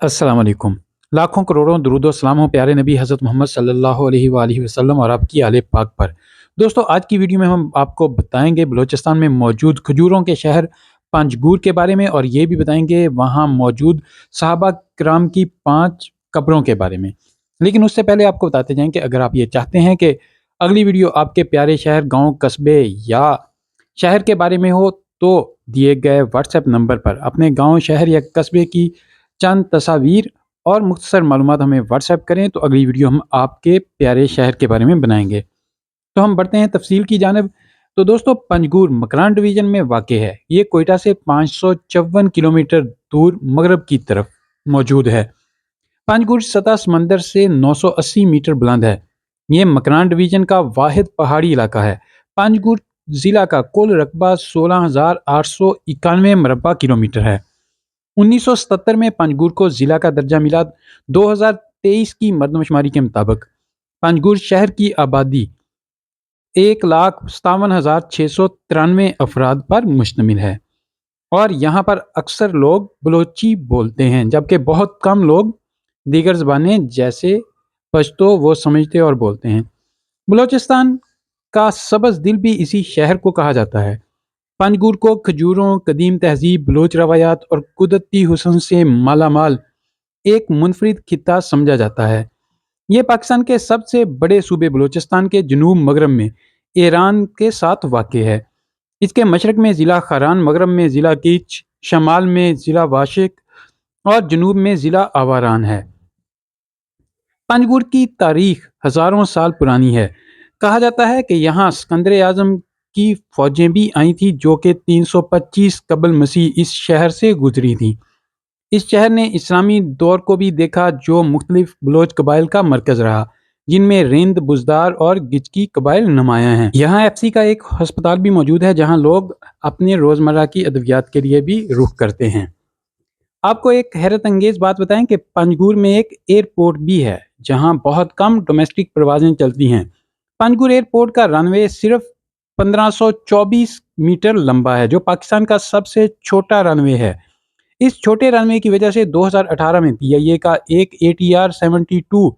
अस्सलाम वालेकुम। लाखों करोड़ों दुरूद सलाम हो प्यारे नबी हज़रत मोहम्मद सल्लल्लाहु अलैहि वालैहि वसल्लम और आपकी आले पाक पर। दोस्तों, आज की वीडियो में हम आपको बताएंगे बलूचिस्तान में मौजूद खजूरों के शहर पंजगूर के बारे में, और ये भी बताएंगे वहाँ मौजूद सहाबा किराम की 5 कब्रों के बारे में। लेकिन उससे पहले आपको बताते जाएं कि अगर आप ये चाहते हैं कि अगली वीडियो आपके प्यारे शहर, गाँव, कस्बे या शहर के बारे में हो, तो दिए गए व्हाट्सएप नंबर पर अपने गाँव, शहर या कस्बे की चंद तस्वीर और मुख्तसर मालूमात हमें व्हाट्सएप करें, तो अगली वीडियो हम आपके प्यारे शहर के बारे में बनाएंगे। तो हम बढ़ते हैं तफसील की जानिब। तो दोस्तों, पंजगूर मकरान डिवीज़न में वाक़ है। ये कोयटा से 554 किलोमीटर दूर मगरब की तरफ मौजूद है। पंजगूर सतह समंदर से 980 मीटर बुलंद है। ये मकरान डिवीज़न का वाहिद पहाड़ी इलाका है। पंजगूर ज़िला का कुल रकबा 16,891 मरबा किलोमीटर है। 1977 में पंजगूर को ज़िला का दर्जा मिला। 2023 की मरदमशुमारी के मुताबिक पंजगूर शहर की आबादी 1,57,693 अफराद पर मुश्तमिल है, और यहाँ पर अक्सर लोग बलोची बोलते हैं, जबकि बहुत कम लोग दीगर ज़बानें जैसे पश्तो वो समझते और बोलते हैं। बलूचिस्तान का सबज़ दिल भी इसी शहर को कहा जाता है। पंजगूर को खजूरों, कदीम तहजीब, बलोच रवायात और कुदरती हुस्न से मालामाल एक मुनफरिद खित्ता समझा जाता है। ये पाकिस्तान के सबसे बड़े सूबे बलूचिस्तान के जनूब मगरब में ईरान के साथ वाक़ है। इसके मशरक़ में ज़िला खारान, मगरब में ज़िला कीच, शमाल में ज़िला वाशिक और जनूब में ज़िला आवारान है। पंजगूर की तारीख हज़ारों साल पुरानी है। कहा जाता है कि यहाँ सिकंदर आज़म की फ़ौजें भी आई थीं, जो कि 325 कबल मसीह इस शहर से गुजरी थीं। इस शहर ने इस्लामी दौर को भी देखा, जो मुख्तलिफ बलोच कबाइल का मरकज़ रहा, जिनमें रिंद, बुजदार और गिचकी कबाइल नुमायाँ हैं। यहाँ एफसी का एक हस्पताल भी मौजूद है, जहाँ लोग अपने रोज़मर्रा की अद्वियात के लिए भी रुख करते हैं। आपको एक हैरत अंगेज़ बात बताएं कि पंजगूर में एक एयरपोर्ट भी है, जहाँ बहुत कम डोमेस्टिक परवाजें चलती हैं। पंजगूर एयरपोर्ट का रनवे सिर्फ 1524 मीटर लंबा है, जो पाकिस्तान का सबसे छोटा रनवे है। इस छोटे रनवे की वजह से 2018 में पीआईए का एक ATR 72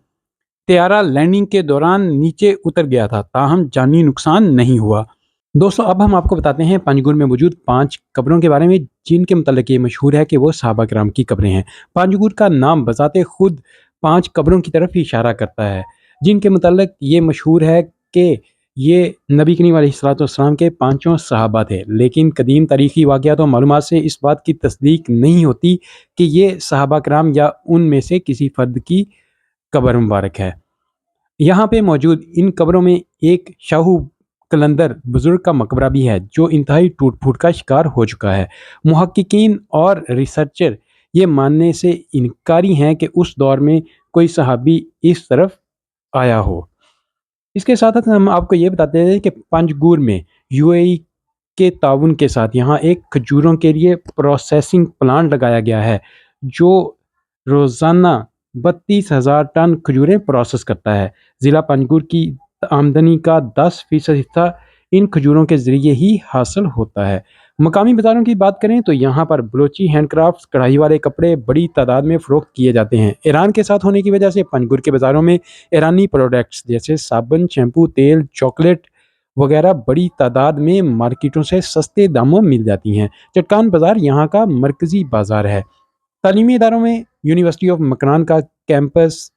तैयारा लैंडिंग के दौरान नीचे उतर गया था, ताहम जानी नुकसान नहीं हुआ। दोस्तों, अब हम आपको बताते हैं पंजगूर में मौजूद 5 कब्रों के बारे में, जिनके मुतालिक ये मशहूर है कि वो सहाबा किराम की कब्रें हैं। पंजगूर का नाम बजाते खुद 5 कब्रों की तरफ ही इशारा करता है, जिनके मुतालिक ये मशहूर है कि ये नबी करीम अलैहिस्सलाम के 5 सहाबा थे। लेकिन कदीम तारीखी वाक़यात और मालूमात से इस बात की तस्दीक नहीं होती कि ये सहाबा किराम या उनमें से किसी फ़र्द की कब्र मुबारक है। यहाँ पे मौजूद इन कब्रों में एक शाहू कलंदर बुजुर्ग का मकबरा भी है, जो इंतहाई टूट फूट का शिकार हो चुका है। मुहक्किकीन और रिसर्चर ये मानने से इनकारी हैं कि उस दौर में कोई सहाबी इस तरफ आया हो। इसके साथ साथ हम आपको ये बताते हैं कि पंजगूर में यूएई के ताउन के साथ यहाँ एक खजूरों के लिए प्रोसेसिंग प्लांट लगाया गया है, जो रोज़ाना 32,000 टन खजूरें प्रोसेस करता है। ज़िला पंजगूर की आमदनी का 10% हिस्सा इन खजूरों के ज़रिए ही हासिल होता है। मकामी बाज़ारों की बात करें तो यहाँ पर बलोची हैंडक्राफ्ट, कढ़ाई वाले कपड़े बड़ी तादाद में फ़रोख्त किए जाते हैं। ईरान के साथ होने की वजह से पंजगूर के बाज़ारों में ईरानी प्रोडक्ट्स जैसे साबुन, शैम्पू, तेल, चॉकलेट वगैरह बड़ी तादाद में मार्केटों से सस्ते दामों मिल जाती हैं। चटकान बाज़ार यहाँ का मरकज़ी बाज़ार है। तालीमी इदारों में यूनिवर्सिटी ऑफ मकरान का campus,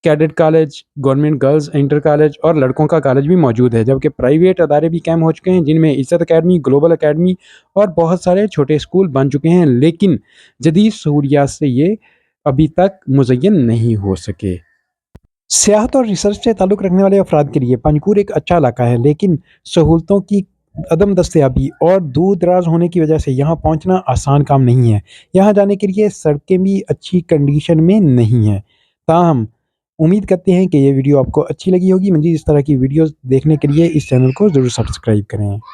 cadet college, government girls inter college और लड़कों का कॉलेज भी मौजूद है, जबकि प्राइवेट अदारे भी कायम हो चुके हैं, जिनमें इज़्ज़त अकेडमी, ग्लोबल अकेडमी और बहुत सारे छोटे स्कूल बन चुके हैं। लेकिन जदीद सहूलियात से ये अभी तक मुज़य्यन नहीं हो सके। सियाहत और रिसर्च से ताल्लुक़ रखने वाले अफराद के लिए पंजगूर एक अच्छा इलाका है, लेकिन सहूलतों की अदम दस्तयाबी और दूर दराज होने की वजह से यहाँ पहुँचना आसान काम नहीं है। यहाँ जाने के लिए सड़कें भी अच्छी कंडीशन में नहीं हैं। ताहम उम्मीद करते हैं कि ये वीडियो आपको अच्छी लगी होगी। मज़ीद इस तरह की वीडियोज़ देखने के लिए इस चैनल को ज़रूर सब्सक्राइब करें।